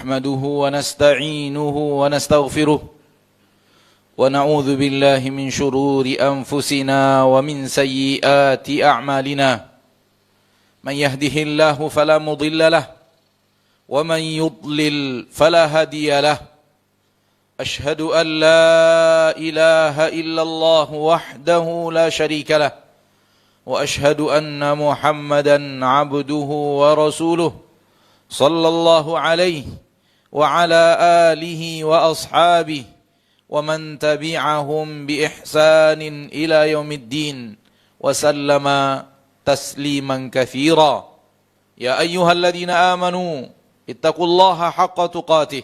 نحمده ونستعينه ونستغفره ونعوذ بالله من شرور أنفسنا ومن سيئات أعمالنا من يهده الله فلا مضل له ومن يضلل فلا هادي له أشهد أن لا إله إلا الله وحده لا شريك له وأشهد أن محمدا عبده ورسوله صلى الله عليه وعلى آله وأصحابه ومن تبعهم بإحسان إلى يوم الدين وسلم تسليما كثيرا يا أيها الذين آمنوا اتقوا الله حق تقاته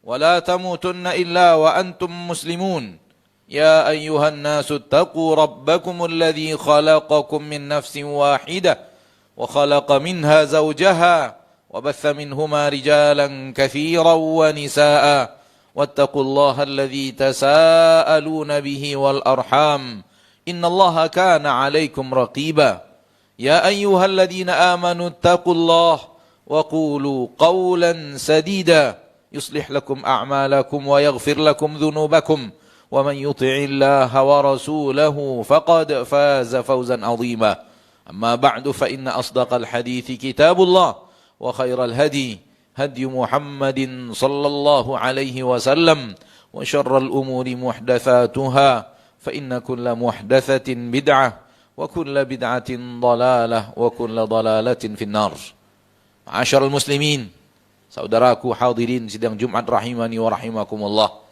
ولا تموتن إلا وأنتم مسلمون يا أيها الناس اتقوا ربكم الذي خلقكم من نفس واحدة وخلق منها زوجها وبث منهما رجالا كثيرا ونساء واتقوا الله الذي تساءلون به والأرحام إن الله كان عليكم رقيبا يا أيها الذين آمنوا اتقوا الله وقولوا قولا سديدا يصلح لكم أعمالكم ويغفر لكم ذنوبكم ومن يطع الله ورسوله فقد فاز فوزا عظيما أما بعد فإن أصدق الحديث كتاب الله وخير الهدي هدي محمد صلى الله عليه وسلم وشر الأمور محدثاتها فإن كل محدثة بدعة وكل بدعة ضلالة وكل ضلالة في النار. معاشر المسلمين, saudaraku hadirin sidang Jumat rahimani wa rahimakumullah.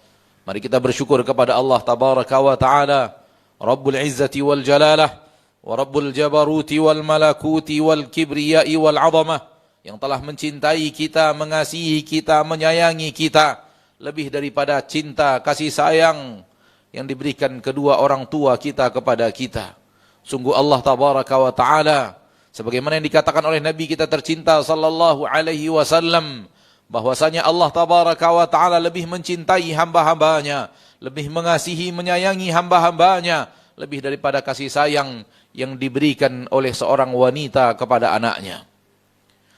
Mari kita bersyukur kepada Allah tabaraka wa ta'ala, Rabbul Izzati wal Jalalah wa Rabbul Jabaruti wal Malakuti wal Kibriyai wal Azamah, yang telah mencintai kita, mengasihi kita, menyayangi kita lebih daripada cinta kasih sayang yang diberikan kedua orang tua kita kepada kita. Sungguh Allah tabaraka wa ta'ala, sebagaimana yang dikatakan oleh Nabi kita tercinta sallallahu alaihi wasallam, bahwasanya Allah tabaraka wa ta'ala lebih mencintai hamba-hambanya, lebih mengasihi, menyayangi hamba-hambanya lebih daripada kasih sayang yang diberikan oleh seorang wanita kepada anaknya.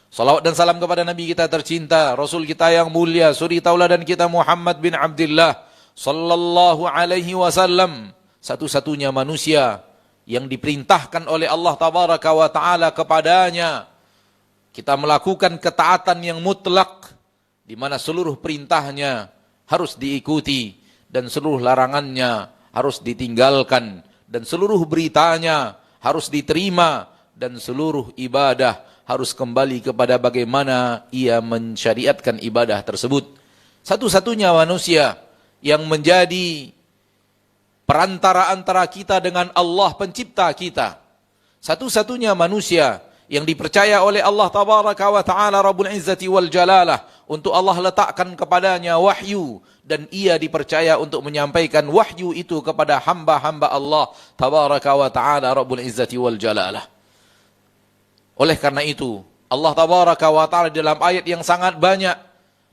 Salawat dan salam kepada Nabi kita tercinta, Rasul kita yang mulia, suri tauladan kita Muhammad bin Abdullah sallallahu alaihi wasallam, satu-satunya manusia yang diperintahkan oleh Allah tabaraka wa ta'ala kepadanya kita melakukan ketaatan yang mutlak, di mana seluruh perintahnya harus diikuti dan seluruh larangannya harus ditinggalkan, dan seluruh beritanya harus diterima, dan seluruh ibadah harus kembali kepada bagaimana ia mensyariatkan ibadah tersebut. Satu-satunya manusia yang menjadi perantara antara kita dengan Allah pencipta kita. Satu-satunya manusia yang dipercaya oleh Allah tabaraka wa ta'ala Rabbul Izzati wal Jalalah untuk Allah letakkan kepadanya wahyu, dan ia dipercaya untuk menyampaikan wahyu itu kepada hamba-hamba Allah tabaraka wa ta'ala Rabbul Izzati wal Jalalah. Oleh karena itu, Allah tabaraka wa ta'ala dalam ayat yang sangat banyak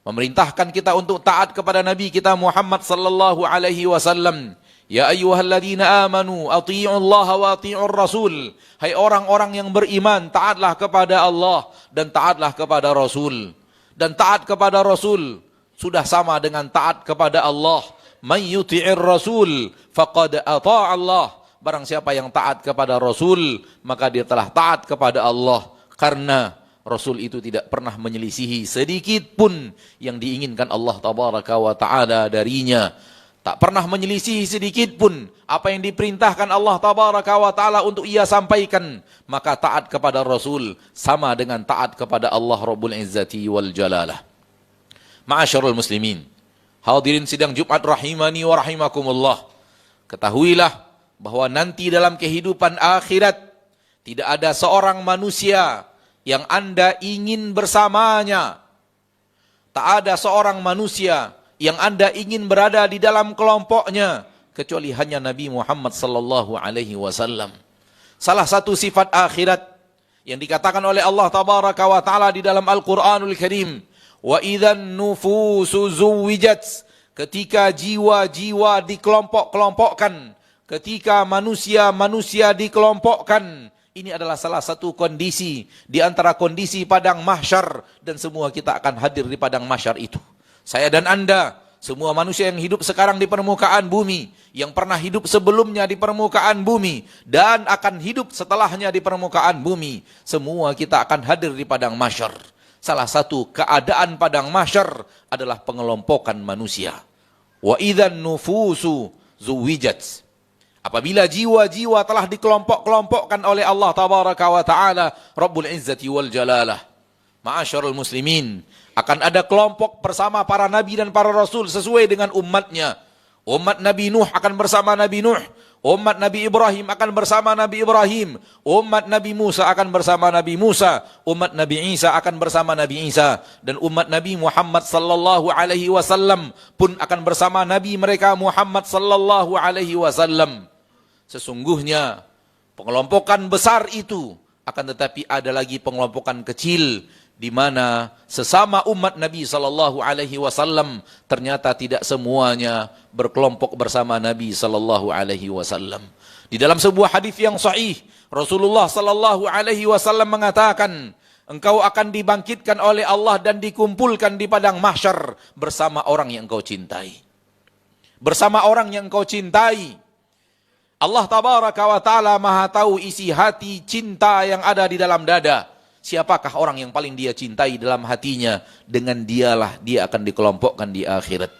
memerintahkan kita untuk taat kepada Nabi kita Muhammad sallallahu alaihi wasallam. Ya ayyuhalladzina amanu athi'ullaha wa athi'ur rasul. Hai orang-orang yang beriman, taatlah kepada Allah dan taatlah kepada Rasul. Dan taat kepada Rasul sudah sama dengan taat kepada Allah. Man yuti'ir rasul faqad ata'a Allah. Barang siapa yang taat kepada Rasul, maka dia telah taat kepada Allah. Karena Rasul itu tidak pernah menyelisihi sedikit pun yang diinginkan Allah tabaraka wa ta'ala darinya. Tak pernah menyelisihi sedikit pun apa yang diperintahkan Allah tabaraka wa ta'ala untuk ia sampaikan. Maka taat kepada Rasul sama dengan taat kepada Allah Rabbul Izzati wal Jalalah. Ma'asyarul muslimin, hadirin sidang Jumat rahimani wa rahimakumullah. Ketahuilah bahwa nanti dalam kehidupan akhirat tidak ada seorang manusia yang Anda ingin bersamanya. Tak ada seorang manusia yang Anda ingin berada di dalam kelompoknya kecuali hanya Nabi Muhammad sallallahu alaihi wasallam. Salah satu sifat akhirat yang dikatakan oleh Allah tabaraka wa taala di dalam Al-Qur'anul Karim, wa idzan nufusu zuwijat, ketika jiwa-jiwa dikelompok-kelompokkan, ketika manusia-manusia dikelompokkan, Ini adalah salah satu kondisi di antara kondisi padang mahsyar, dan semua kita akan hadir di padang mahsyar itu. Saya dan Anda, semua manusia yang hidup sekarang di permukaan bumi, yang pernah hidup sebelumnya di permukaan bumi, dan akan hidup setelahnya di permukaan bumi, semua kita akan hadir di padang mahsyar. Salah satu keadaan padang mahsyar adalah pengelompokan manusia. Wa idzan nufusu zuwijat. Apabila jiwa-jiwa telah dikelompok-kelompokkan oleh Allah Tabaraka wa Ta'ala, Rabbul Izzati wal Jalalah. Ma'asyarul muslimin, akan ada kelompok bersama para nabi dan para rasul sesuai dengan umatnya. Umat Nabi Nuh akan bersama Nabi Nuh. Umat Nabi Ibrahim akan bersama Nabi Ibrahim. Umat Nabi Musa akan bersama Nabi Musa. Umat Nabi Isa akan bersama Nabi Isa. Dan umat Nabi Muhammad sallallahu alaihi wasallam pun akan bersama Nabi mereka Muhammad sallallahu alaihi wasallam. Sesungguhnya pengelompokan besar itu, akan tetapi ada lagi pengelompokan kecil, di mana sesama umat Nabi sallallahu alaihi wasallam ternyata tidak semuanya berkelompok bersama Nabi sallallahu alaihi wasallam. Di dalam sebuah hadis yang sahih, Rasulullah sallallahu alaihi wasallam mengatakan, engkau akan dibangkitkan oleh Allah dan dikumpulkan di padang mahsyar bersama orang yang engkau cintai. Bersama orang yang engkau cintai. Allah Tabaraka wa Ta'ala maha tahu isi hati cinta yang ada di dalam dada. Siapakah orang yang paling dia cintai dalam hatinya? Dengan dialah dia akan dikelompokkan di akhirat.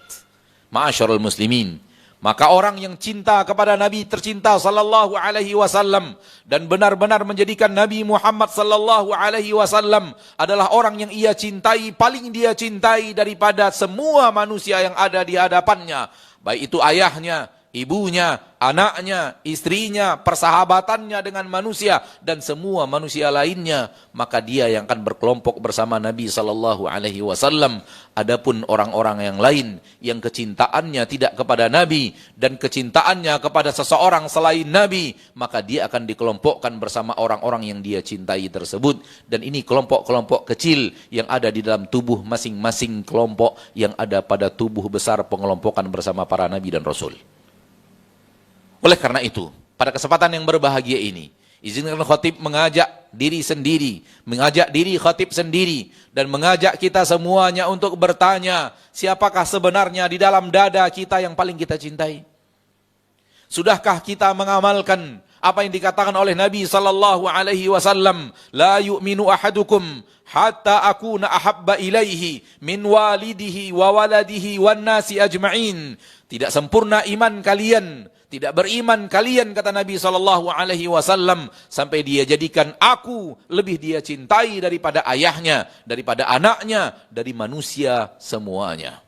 Ma'asyarul muslimin. Maka orang yang cinta kepada Nabi tercinta sallallahu alaihi wasallam dan benar-benar menjadikan Nabi Muhammad sallallahu alaihi wasallam adalah orang yang ia cintai, paling dia cintai daripada semua manusia yang ada di hadapannya. Baik itu ayahnya, ibunya, anaknya, istrinya, persahabatannya dengan manusia, dan semua manusia lainnya, maka dia yang akan berkelompok bersama Nabi sallallahu alaihi wasallam. Adapun orang-orang yang lain yang kecintaannya tidak kepada Nabi dan kecintaannya kepada seseorang selain Nabi, maka dia akan dikelompokkan bersama orang-orang yang dia cintai tersebut. Dan ini kelompok-kelompok kecil yang ada di dalam tubuh masing-masing kelompok yang ada pada tubuh besar pengelompokan bersama para Nabi dan Rasul. Oleh karena itu, pada kesempatan yang berbahagia ini, izinkan khatib mengajak diri sendiri, mengajak diri khatib sendiri, dan mengajak kita semuanya untuk bertanya, siapakah sebenarnya di dalam dada kita yang paling kita cintai? Sudahkah kita mengamalkan apa yang dikatakan oleh Nabi sallallahu alaihi wasallam, la yu'minu ahadukum hatta akuna ahabba ilaihi min walidihi wa waladihi wan nasi ajma'in. Tidak sempurna iman kalian, tidak beriman kalian, kata Nabi sallallahu alaihi wasallam, sampai dia jadikan aku lebih dia cintai daripada ayahnya, daripada anaknya, dari manusia semuanya.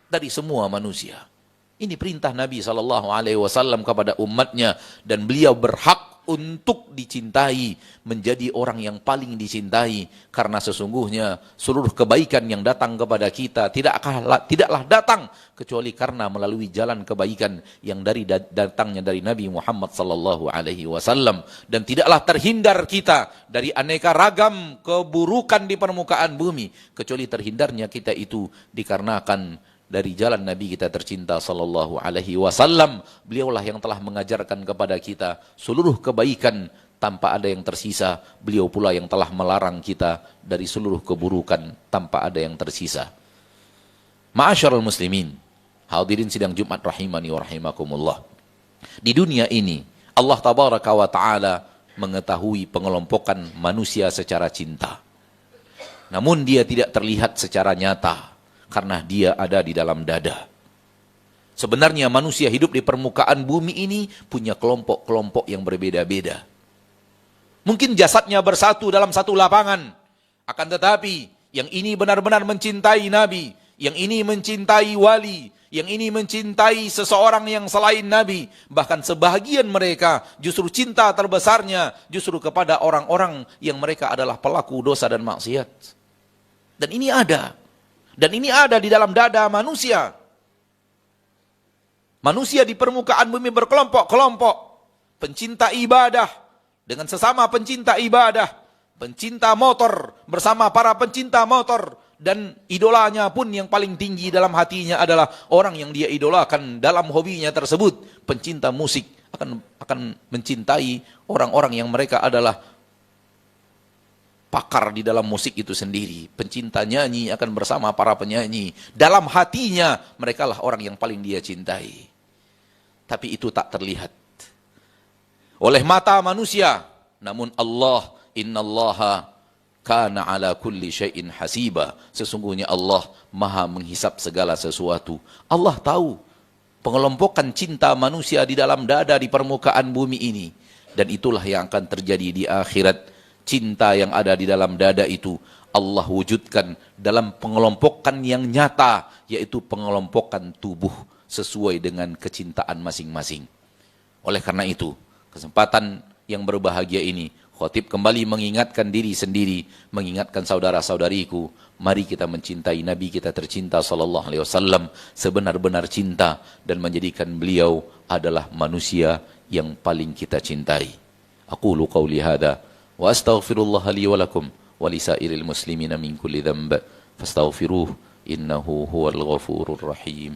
Dari semua manusia. Ini perintah Nabi sallallahu alaihi wasallam kepada umatnya, dan beliau berhak untuk dicintai, menjadi orang yang paling dicintai, karena sesungguhnya seluruh kebaikan yang datang kepada kita tidaklah datang kecuali karena melalui jalan kebaikan yang datangnya dari Nabi Muhammad sallallahu alaihi wasallam, dan tidaklah terhindar kita dari aneka ragam keburukan di permukaan bumi kecuali terhindarnya kita itu dikarenakan dari jalan Nabi kita tercinta sallallahu alaihi wasallam. Beliaulah yang telah mengajarkan kepada kita seluruh kebaikan tanpa ada yang tersisa. Beliau pula yang telah melarang kita dari seluruh keburukan tanpa ada yang tersisa. Ma'asyarul muslimin, hadirin sidang Jumat rahimani wa rahimakumullah. Di dunia ini Allah Tabaraka wa Ta'ala mengetahui pengelompokan manusia secara cinta. Namun dia tidak terlihat secara nyata, karena dia ada di dalam dada. Sebenarnya manusia hidup di permukaan bumi ini punya kelompok-kelompok yang berbeda-beda. Mungkin jasadnya bersatu dalam satu lapangan, akan tetapi yang ini benar-benar mencintai Nabi, yang ini mencintai wali, yang ini mencintai seseorang yang selain Nabi. Bahkan sebahagian mereka justru cinta terbesarnya justru kepada orang-orang yang mereka adalah pelaku dosa dan maksiat. Dan ini ada. Dan ini ada di dalam dada manusia. Manusia di permukaan bumi berkelompok-kelompok. Pencinta ibadah dengan sesama pencinta ibadah. Pencinta motor bersama para pencinta motor. Dan idolanya pun yang paling tinggi dalam hatinya adalah orang yang dia idolakan dalam hobinya tersebut. Pencinta musik akan mencintai orang-orang yang mereka adalah pakar di dalam musik itu sendiri. Pencinta nyanyi akan bersama para penyanyi. Dalam hatinya mereka lah orang yang paling dia cintai. Tapi itu tak terlihat oleh mata manusia. Namun Allah, innallaha kana ala kulli syai'in hasiba. Sesungguhnya Allah maha menghisap segala sesuatu. Allah tahu pengelompokan cinta manusia di dalam dada di permukaan bumi ini. Dan itulah yang akan terjadi di akhirat. Cinta yang ada di dalam dada itu Allah wujudkan dalam pengelompokan yang nyata, yaitu pengelompokan tubuh sesuai dengan kecintaan masing-masing. Oleh karena itu, kesempatan yang berbahagia ini, khotib kembali mengingatkan diri sendiri, mengingatkan saudara-saudariku, mari kita mencintai Nabi kita tercinta sallallahu alaihi wasallam sebenar-benar cinta dan menjadikan beliau adalah manusia yang paling kita cintai. Aqulu qawli hadza wa astaghfirullah li wa lakum wa lisairil muslimina min kulli dhanb fastaghfiruhu innahu huwal ghafurur rahim.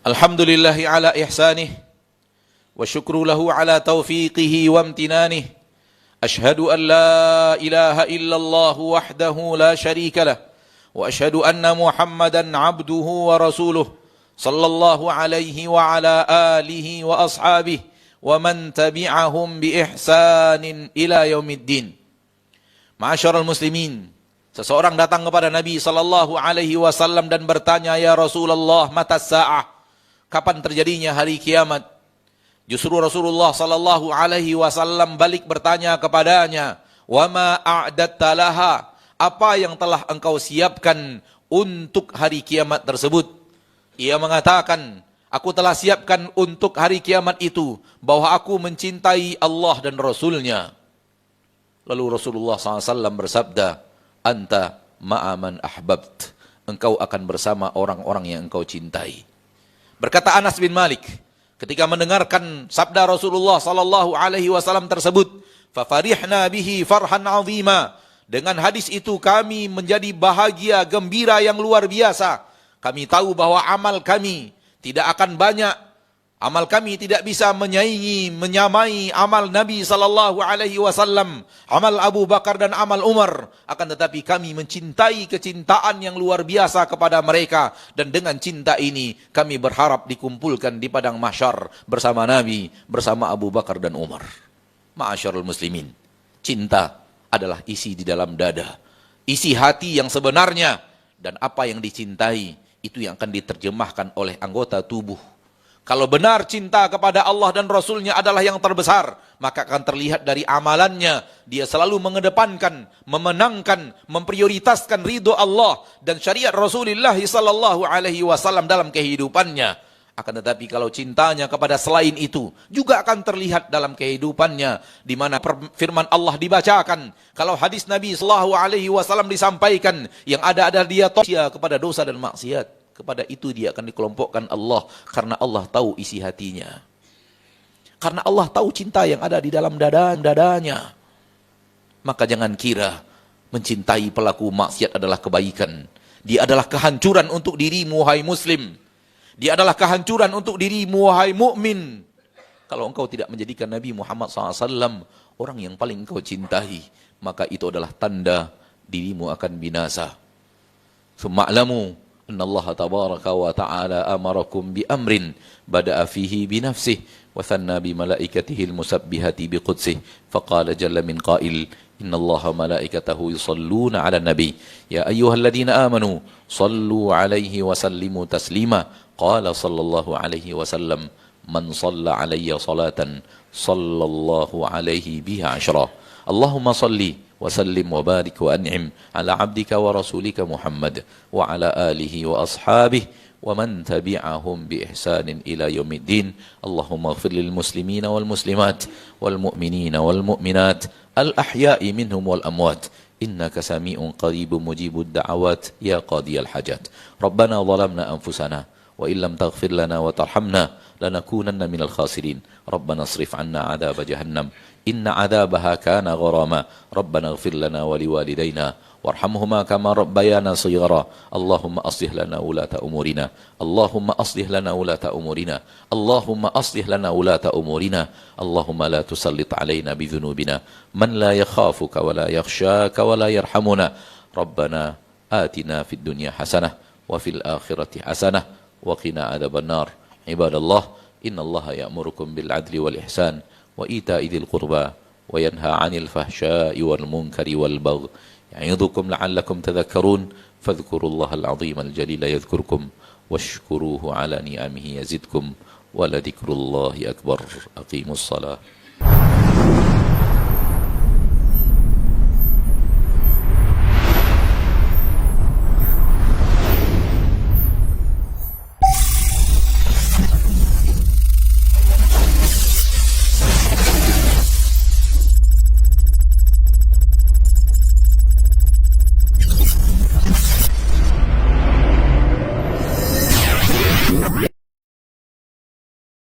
Alhamdulillahi ala ihsanih wa syukru lahu ala taufiqihi wa amtinanih. Ashhadu an la ilaha illallah wahdahu la syarika lah wa ashhadu anna Muhammadan abduhu wa rasuluh sallallahu alaihi wa ala alihi wa ashabihi wa man tabi'ahum bi ihsanin ila yaumiddin. Ma'asyiral muslimin, seseorang datang kepada Nabi sallallahu alaihi wasallam dan bertanya, "Ya Rasulullah, mata sa'ah?" Kapan terjadinya hari kiamat? Justru Rasulullah sallallahu alaihi wasallam balik bertanya kepadanya, "Wa ma a'datta laha?" Apa yang telah engkau siapkan untuk hari kiamat tersebut? Ia mengatakan, "Aku telah siapkan untuk hari kiamat itu bahwa aku mencintai Allah dan Rasulnya." Lalu Rasulullah SAW bersabda, "Anta ma'aman ahbabt." Engkau akan bersama orang-orang yang engkau cintai. Berkata Anas bin Malik, ketika mendengarkan sabda Rasulullah sallallahu alaihi wasallam tersebut, "Fafarihna bihi farhan 'azima." Dengan hadis itu kami menjadi bahagia, gembira yang luar biasa. Kami tahu bahwa amal kami tidak akan banyak. Amal kami tidak bisa menyaingi, menyamai amal Nabi sallallahu alaihi wasallam, amal Abu Bakar dan amal Umar. Akan tetapi kami mencintai kecintaan yang luar biasa kepada mereka, dan dengan cinta ini kami berharap dikumpulkan di padang mahsyar bersama Nabi, bersama Abu Bakar dan Umar. Ma'asyarul muslimin, cinta adalah isi di dalam dada, isi hati yang sebenarnya, dan apa yang dicintai itu yang akan diterjemahkan oleh anggota tubuh. Kalau benar cinta kepada Allah dan Rasulnya adalah yang terbesar, maka akan terlihat dari amalannya. Dia selalu mengedepankan, memenangkan, memprioritaskan ridho Allah dan syariat Rasulullah sallallahu alaihi wasallam dalam kehidupannya. Akan tetapi kalau cintanya kepada selain itu juga akan terlihat dalam kehidupannya, di mana firman Allah dibacakan, kalau hadis Nabi sallallahu alaihi wasallam disampaikan, yang ada adalah dia tosia kepada dosa dan maksiat. Kepada itu dia akan dikelompokkan Allah, karena Allah tahu isi hatinya. Karena Allah tahu cinta yang ada di dalam dadanya. Maka jangan kira mencintai pelaku maksiat adalah kebaikan. Dia adalah kehancuran untuk dirimu, wahai muslim. Dia adalah kehancuran untuk dirimu, wahai mukmin. Kalau engkau tidak menjadikan Nabi Muhammad SAW orang yang paling engkau cintai, maka itu adalah tanda dirimu akan binasa. Suma'lamu anna Allah tabaraka wa ta'ala amarakum bi amrin bada'a fihi bi nafsih wa thanna bi malaikatihi al-musabbihati bi qudsih faqala jalla min qail inna Allah malaikatahu yusalluna 'alan nabi ya ayyuhalladhina amanu sallu 'alaihi wa sallimu taslima qala sallallahu alaihi wasallam man shalla 'alayya salatan sallallahu alaihi biha 'ashra. Allahumma salli wa sallim wa barik wa an'im ala 'abdika wa rasulika Muhammad wa ala alihi wa ashabihi wa man tabi'ahum bi ihsanin ila yaumiddin. Allahumma ighfir lil muslimina wal muslimat wal mu'minina wal mu'minat al ahya'i minhum wal amwat innaka sami'un qaribun mujibud da'awat ya qadiyal hajat. Rabbana zalamna anfusana wa illam taghfir lana wa tarhamna lanakunanna minal khasirin. Rabbana asrif 'anna 'adzab jahannam إن عذابها كان غراما ربنا اغفر لنا ولوالدينا وارحمهما كما ربيانا صغارا اللهم أصلح لنا ولاة أمورنا اللهم أصلح لنا ولاة أمورنا اللهم أصلح لنا ولاة أمورنا اللهم لا تسلط علينا بذنوبنا من لا يخافك ولا يخشاك ولا يرحمنا ربنا آتنا في الدنيا حسنة وفي الآخرة حسنة وقنا عذاب النار عباد الله إن الله يأمركم بالعدل والإحسان وإيتاء ذي القربى وينهى عن الفحشاء والمنكر والبغي يعظكم لعلكم تذكرون فاذكروا الله العظيم الجليل يذكركم واشكروه على نعمه يزدكم ولذكر الله أكبر أقيموا الصلاة